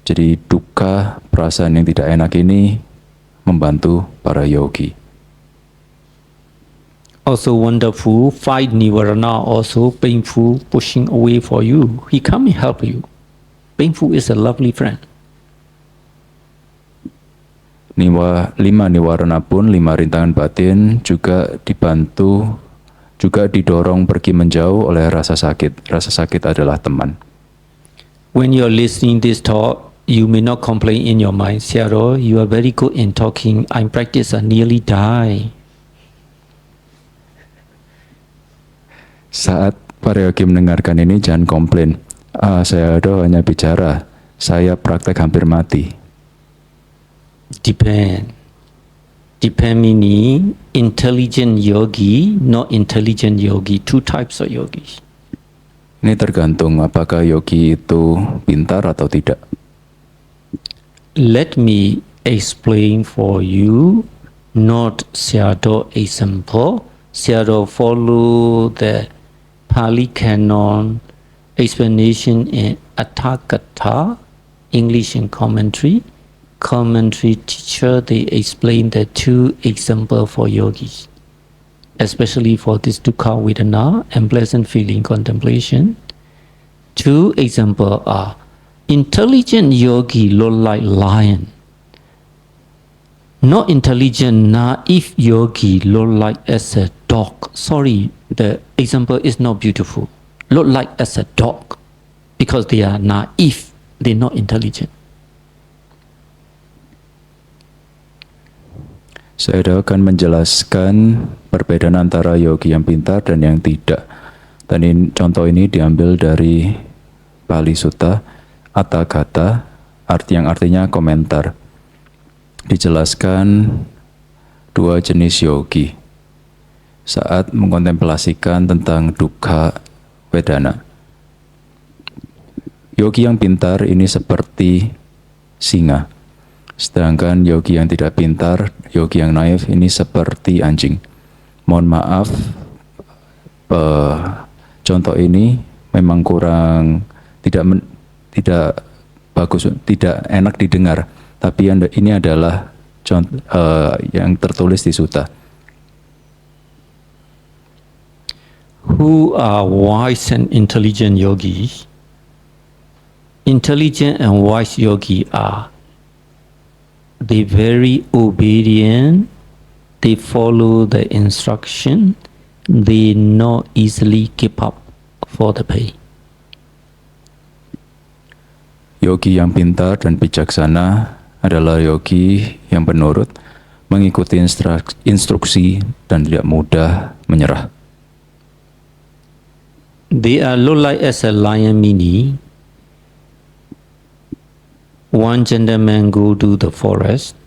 Jadi duka, perasaan yang tidak enak ini membantu para yogi. Also wonderful, 5 Nivarana also painful, pushing away for you. He come and help you. Painful is a lovely friend. 5 niwarana pun, 5 rintangan batin juga dibantu, juga didorong pergi menjauh oleh rasa sakit. Rasa sakit adalah teman. When you're listening this talk, you may not complain in your mind, Siaro, you are very good in talking. I practice, I nearly die. Saat para yogi mendengarkan ini, jangan komplain. Saya hanya bicara, saya praktek hampir mati. Depend. Depend meaning intelligent yogi, not intelligent yogi. 2 types of yogis. Ini tergantung apakah yogi itu pintar atau tidak. Let me explain for you, not Sayadaw example. Sayadaw follow the Pali Canon explanation in Atthakatha, English and commentary. Commentary teacher, they explain the 2 example for yogis, especially for this dukkha vedana and pleasant feeling contemplation. 2 example are intelligent yogi look like lion. Not intelligent, naive yogi look like as a dog. Sorry, the example is not beautiful. Look like as a dog because they are naive, they're not intelligent. Saya akan menjelaskan perbedaan antara yogi yang pintar dan yang tidak. Dan contoh ini diambil dari Pali Sutta Atthakatha, yang artinya komentar. Dijelaskan 2 jenis yogi saat mengkontemplasikan tentang dukkha vedana. Yogi yang pintar ini seperti singa, sedangkan yogi yang tidak pintar, yogi yang naif ini seperti anjing. Mohon maaf, contoh ini memang kurang tidak bagus, tidak enak didengar. Tapi ini adalah contoh yang tertulis di Sutta. Who are wise and intelligent yogis? Intelligent and wise yogi are they very obedient, they follow the instruction, they not easily give up for the pay. Yogi yang pintar dan bijaksana adalah yogi yang penurut, mengikuti instruksi dan tidak mudah menyerah. They are look like as a lion meaning. One gentleman go to the forest.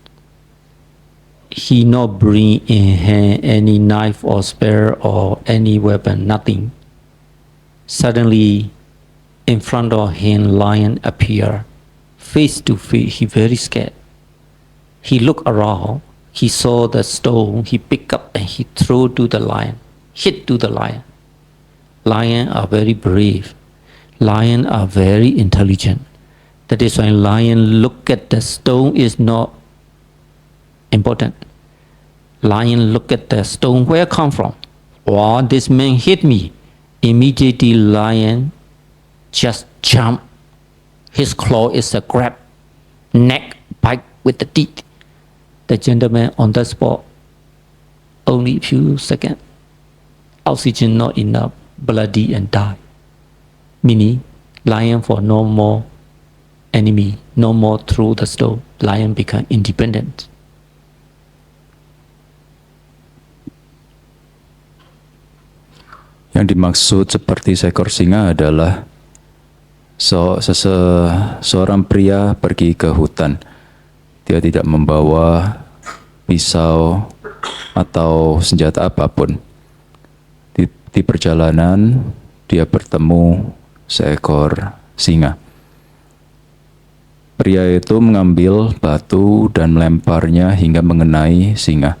He not bring in hand any knife or spear or any weapon, nothing. Suddenly, in front of him, lion appear, face to face. He very scared. He look around. He saw the stone. He pick up and he throw to the lion, hit to the lion. Lion are very brave. Lion are very intelligent. That is why lion look at the stone is not important. Lion look at the stone, where come from? Oh, this man hit me. Immediately lion just jump. His claw is a grab, neck bite with the teeth. The gentleman on the spot, only few seconds, oxygen not enough, bloody and die. Meaning, lion for no more enemy, no more through the stone. Lion become independent. Yang dimaksud seperti seekor singa adalah Seorang pria pergi ke hutan. Dia tidak membawa pisau atau senjata apapun. Di perjalanan, dia bertemu seekor singa. Pria itu mengambil batu dan melemparnya hingga mengenai singa.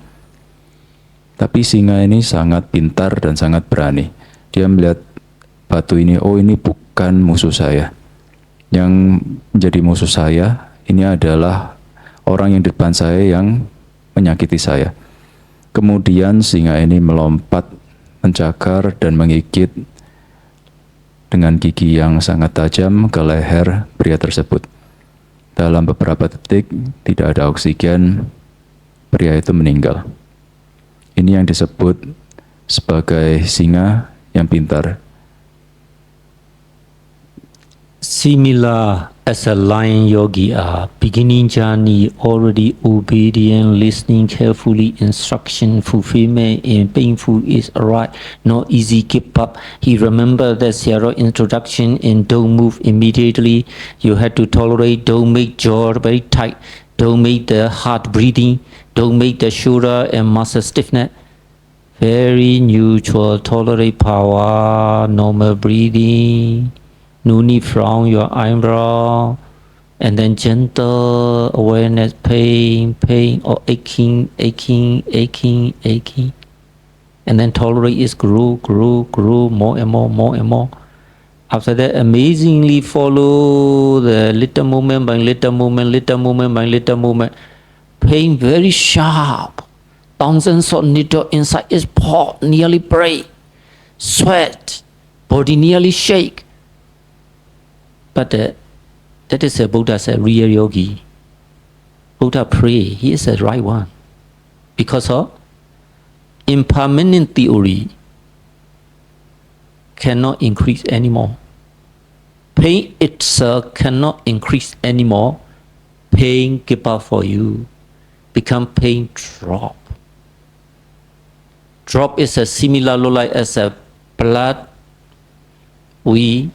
Tapi singa ini sangat pintar dan sangat berani. Dia melihat batu ini, oh ini bukan musuh saya. Yang menjadi musuh saya, ini adalah orang yang di depan saya yang menyakiti saya. Kemudian singa ini melompat, mencakar dan menggigit dengan gigi yang sangat tajam ke leher pria tersebut. Dalam beberapa detik, tidak ada oksigen, pria itu meninggal. Ini yang disebut sebagai singa yang pintar. Similar as a lion yogi are beginning journey already obedient, listening carefully, instruction, fulfillment in painful is alright, not easy, keep up. He remember the zero introduction and don't move immediately. You have to tolerate, don't make jaw very tight, don't make the heart breathing, don't make the shoulder and muscle stiffness. Very neutral, tolerate power, normal breathing. No need from your eyebrow, and then gentle awareness, pain or aching, and then tolerate is grow, more and more. After that, amazingly follow the little movement by little movement. Pain very sharp, thousands of needle inside his paw nearly break, sweat, body nearly shake. But that is a Buddha's a real yogi. Buddha pray, he is the right one. Because of impermanent theory cannot increase anymore. Pain itself cannot increase anymore. Pain give up for you. Become pain drop. Drop is a similar like as a blood. We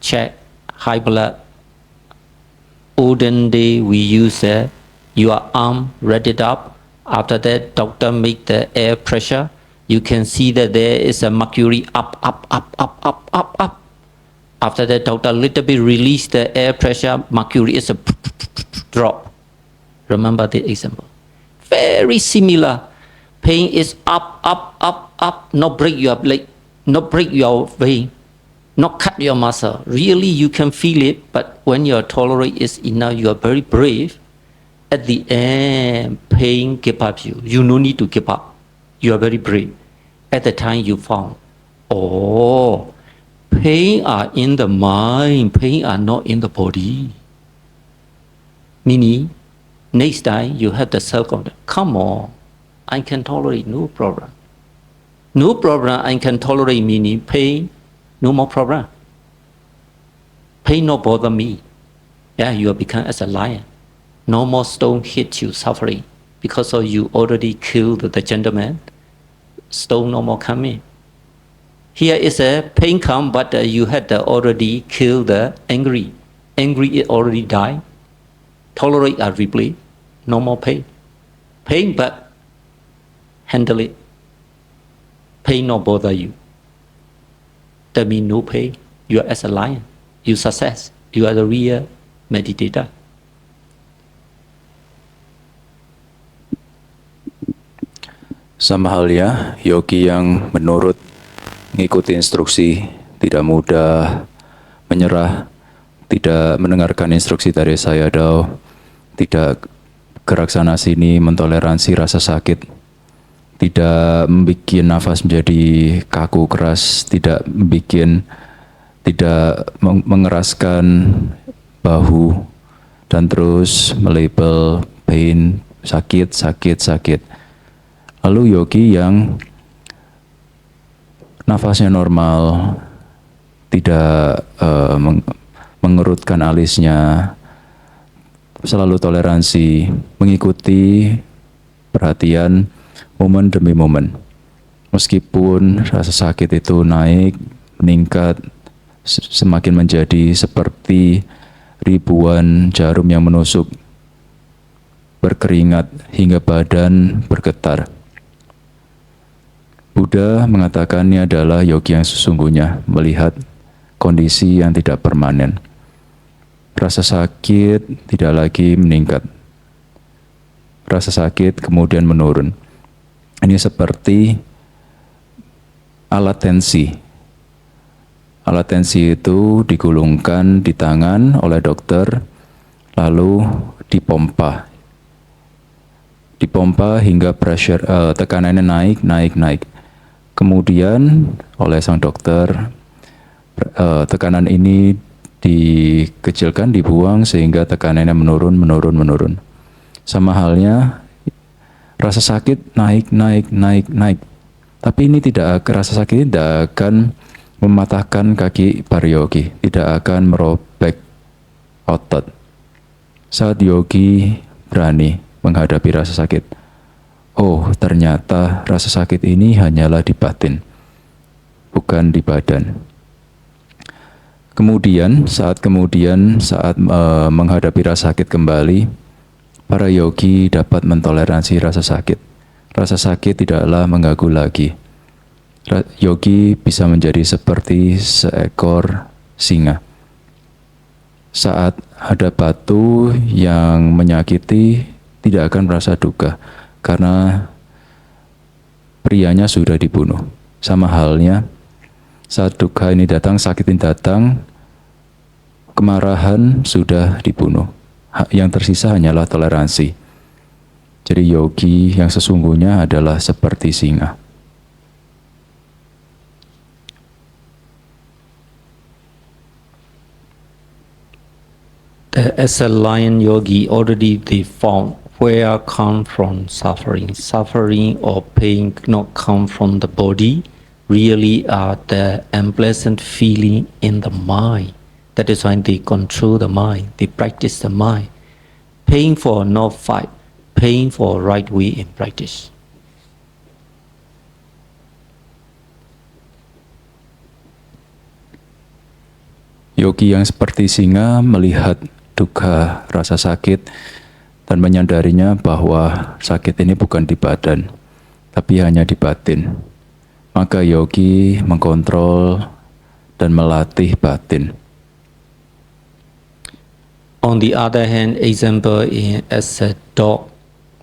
check high blood. Olden day we use your arm rated up. After that, doctor make the air pressure. You can see that there is a mercury up. After that, doctor little bit release the air pressure. Mercury is a drop. Remember the example. Very similar. Pain is up. Not break your leg, not break your vein, not cut your muscle. Really, you can feel it, but when your tolerance is enough, you are very brave. At the end, pain give up you. You no need to give up. You are very brave. At the time you found, oh, pain are in the mind, pain are not in the body. Meaning, next time you have the self-confidence. Come on, I can tolerate, no problem. No problem, I can tolerate, meaning pain, no more problem. Pain not bother me. Yeah, you have become as a lion. No more stone hit you suffering because of you already killed the gentleman. Stone no more coming. Here is a pain come, but you had already killed the angry. Angry it already died. Tolerate or replay. No more pain. Pain, but handle it. Pain not bother you. That means no pain. You are as a lion. You success. You are the real meditator. Sama halnya, yogi yang menurut mengikuti instruksi, tidak mudah menyerah, tidak mendengarkan instruksi dari Sayadaw, tidak gerak sana sini mentoleransi rasa sakit, tidak membuat nafas menjadi kaku keras, tidak mengeraskan bahu, dan terus melabel pain, sakit. Lalu yogi yang nafasnya normal, tidak mengerutkan alisnya, selalu toleransi, mengikuti perhatian momen demi momen. Meskipun rasa sakit itu naik, meningkat, semakin menjadi seperti ribuan jarum yang menusuk, berkeringat hingga badan bergetar. Buddha mengatakan ini adalah yogi yang sesungguhnya, melihat kondisi yang tidak permanen. Rasa sakit tidak lagi meningkat. Rasa sakit kemudian menurun. Ini seperti alat tensi. Alat tensi itu digulungkan di tangan oleh dokter, lalu dipompa. Dipompa hingga tekanannya naik. Kemudian oleh sang dokter, tekanan ini dikecilkan, dibuang sehingga tekanannya menurun. Sama halnya rasa sakit naik. Tapi ini rasa sakit ini tidak akan mematahkan kaki para yogi, tidak akan merobek otot. Saat yogi berani menghadapi rasa sakit, oh ternyata rasa sakit ini hanyalah di batin, bukan di badan. Kemudian saat menghadapi rasa sakit kembali, para yogi dapat mentoleransi rasa sakit. Rasa sakit tidaklah mengganggu lagi. Yogi bisa menjadi seperti seekor singa. Saat ada batu yang menyakiti, tidak akan merasa duka karena prianya sudah dibunuh. Sama halnya saat duka ini datang, sakit ini datang, kemarahan sudah dibunuh. Yang tersisa hanyalah toleransi. Jadi yogi yang sesungguhnya adalah seperti singa. As a lion yogi, already they found where come from suffering. Suffering or pain not come from the body, really are the unpleasant feeling in the mind. That is why they control the mind, they practice the mind. Paying for not fight, paying for right way in practice. Yogi yang seperti singa melihat duka, rasa sakit, dan menyadarinya bahwa sakit ini bukan di badan, tapi hanya di batin. Maka yogi mengkontrol dan melatih batin. On the other hand, example as a dog,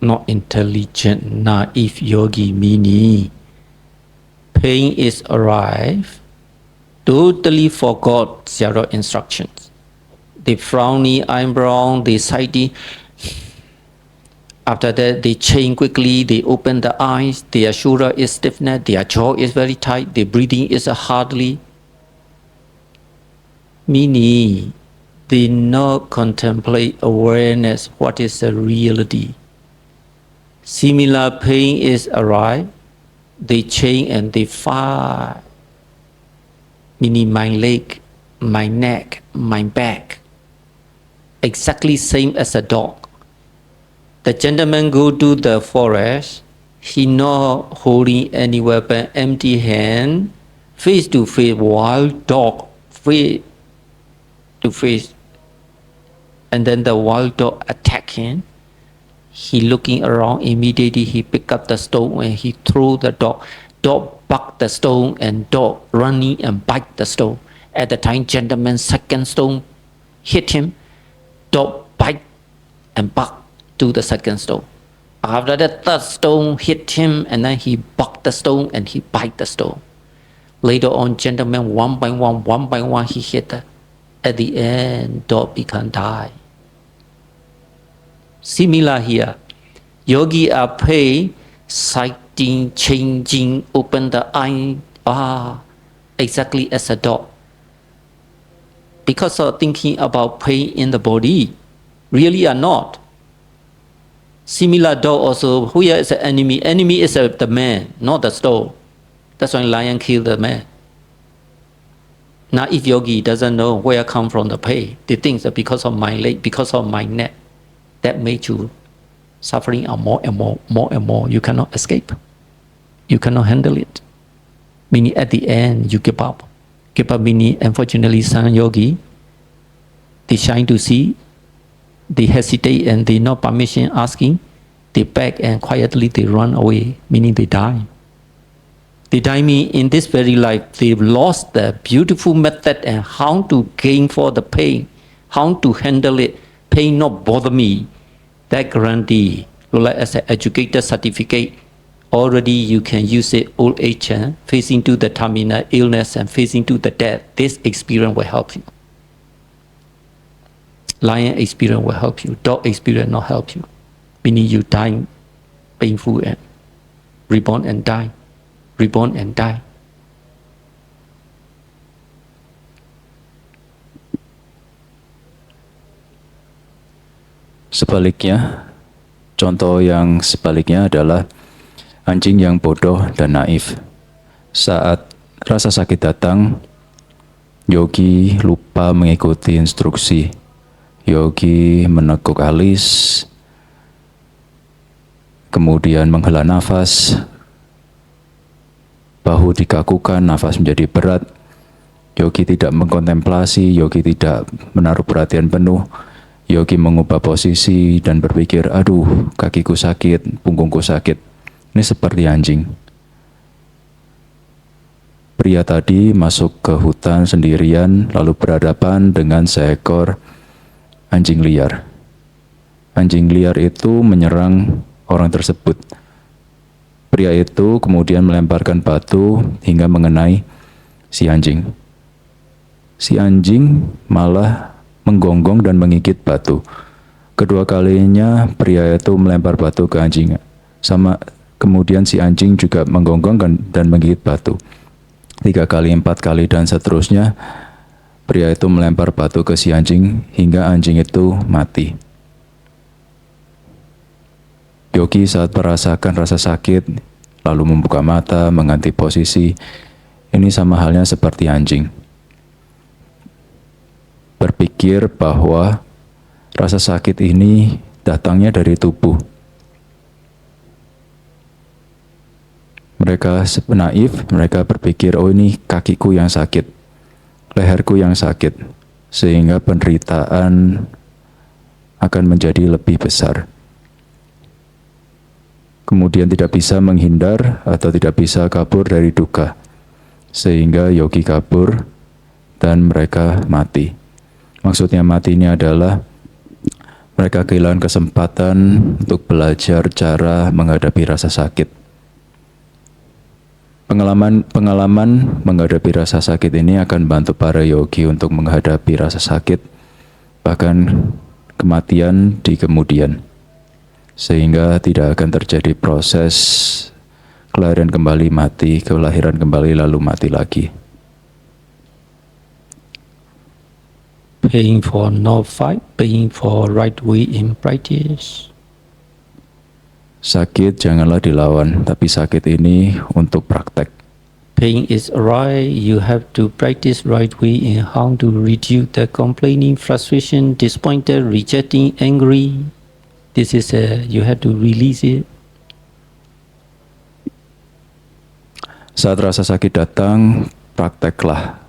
not intelligent, naive yogi, meaning pain is arrived, totally forgot zero instructions. They frowny eyebrow, they sighty. After that, they change quickly, they open the eyes, their shoulder is stiffness, their jaw is very tight, their breathing is hardly. Meaning, they not contemplate awareness, what is the reality. Similar pain is arrived, they change and they fight. Meaning my leg, my neck, my back. Exactly same as a dog. The gentleman go to the forest, he not holding any weapon, empty hand, face to face, wild dog, face to face. And then the wild dog attack him. He looking around, immediately he pick up the stone and he throw the dog. Dog buck the stone and dog running and bite the stone. At the time, gentleman second stone hit him, dog bite and buck to the second stone. After that, third stone hit him and then he buck the stone and he bite the stone. Later on, gentleman one by one he hit. At the end, dog become die. Similar here, yogi are pay, sighting, changing, open the eye, exactly as a dog. Because of thinking about pain in the body, really are not. Similar dog also, who is the enemy? Enemy is the man, not the stone. That's why lion kill the man. Now if yogi doesn't know where come from the pain, they think that because of my leg, because of my neck, that made you suffering more and more. You cannot escape. You cannot handle it. Meaning at the end, you give up. Kepabini, unfortunately, some yogi, they shy to see, they hesitate and they no permission asking, they beg and quietly they run away, meaning they die. They die mean in this very life, they've lost the beautiful method and how to gain for the pain, how to handle it, pain not bother me. That guarantee, like as an educated certificate, already you can use it old age, facing to the terminal illness and facing to the death. This experience will help you. Lion experience will help you. Dog experience not help you. Meaning you dying painful and reborn and die. Reborn and die. Sebaliknya, contoh yang sebaliknya adalah anjing yang bodoh dan naif. Saat rasa sakit datang, yogi lupa mengikuti instruksi. Yogi menekuk alis, kemudian menghela nafas, bahu dikakukan, nafas menjadi berat. Yogi tidak mengkontemplasi, yogi tidak menaruh perhatian penuh. Yogi mengubah posisi dan berpikir, aduh, kakiku sakit, punggungku sakit. Ini seperti anjing. Pria tadi masuk ke hutan sendirian, lalu berhadapan dengan seekor anjing liar. Anjing liar itu menyerang orang tersebut. Pria itu kemudian melemparkan batu hingga mengenai si anjing. Si anjing malah menggonggong dan menggigit batu. Kedua kalinya pria itu melempar batu ke anjing. Kemudian si anjing juga menggonggong dan menggigit batu. 3 kali, 4 kali, dan seterusnya. Pria itu melempar batu ke si anjing hingga anjing itu mati. Yogi saat merasakan rasa sakit, lalu membuka mata, mengganti posisi. Ini sama halnya seperti anjing. Berpikir bahwa rasa sakit ini datangnya dari tubuh. Mereka naif, mereka berpikir, oh ini kakiku yang sakit, leherku yang sakit, sehingga penderitaan akan menjadi lebih besar. Kemudian tidak bisa menghindar atau tidak bisa kabur dari duka, sehingga yogi kabur dan mereka mati. Maksudnya mati ini adalah mereka kehilangan kesempatan untuk belajar cara menghadapi rasa sakit. Pengalaman menghadapi rasa sakit ini akan bantu para yogi untuk menghadapi rasa sakit, bahkan kematian di kemudian, sehingga tidak akan terjadi proses kelahiran kembali mati, kelahiran kembali lalu mati lagi. Paying for no fight, paying for right way in practice. Sakit janganlah dilawan, tapi sakit ini untuk praktek. Pain is right, you have to practice right way in how to reduce the complaining, frustration, disappointed, rejecting, angry. This is you have to release it. Saat rasa sakit datang, prakteklah,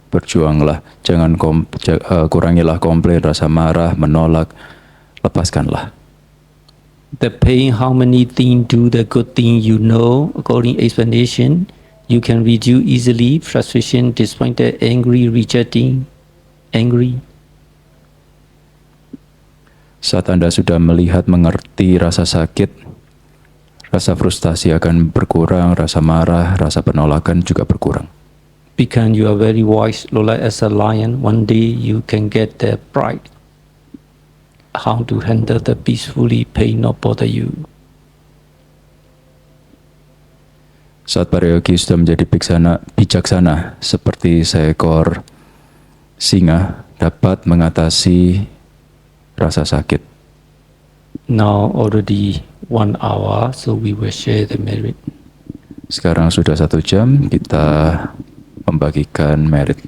berjuanglah, jangan kurangilah komplain, rasa marah, menolak, lepaskanlah. The pain, how many things do the good thing you know, according explanation, you can reduce easily, frustration, disappointed, angry, rejecting, angry. Saat Anda sudah melihat, mengerti rasa sakit, rasa frustasi akan berkurang, rasa marah, rasa penolakan juga berkurang. Because you are very wise, like as a lion, one day you can get the pride. How to handle the peacefully, pain not bother you. Saat para yogi sudah menjadi bijaksana seperti seekor singa, dapat mengatasi rasa sakit. Now already 1 hour, so we will share the merit. Sekarang sudah 1 jam, kita membagikan merit.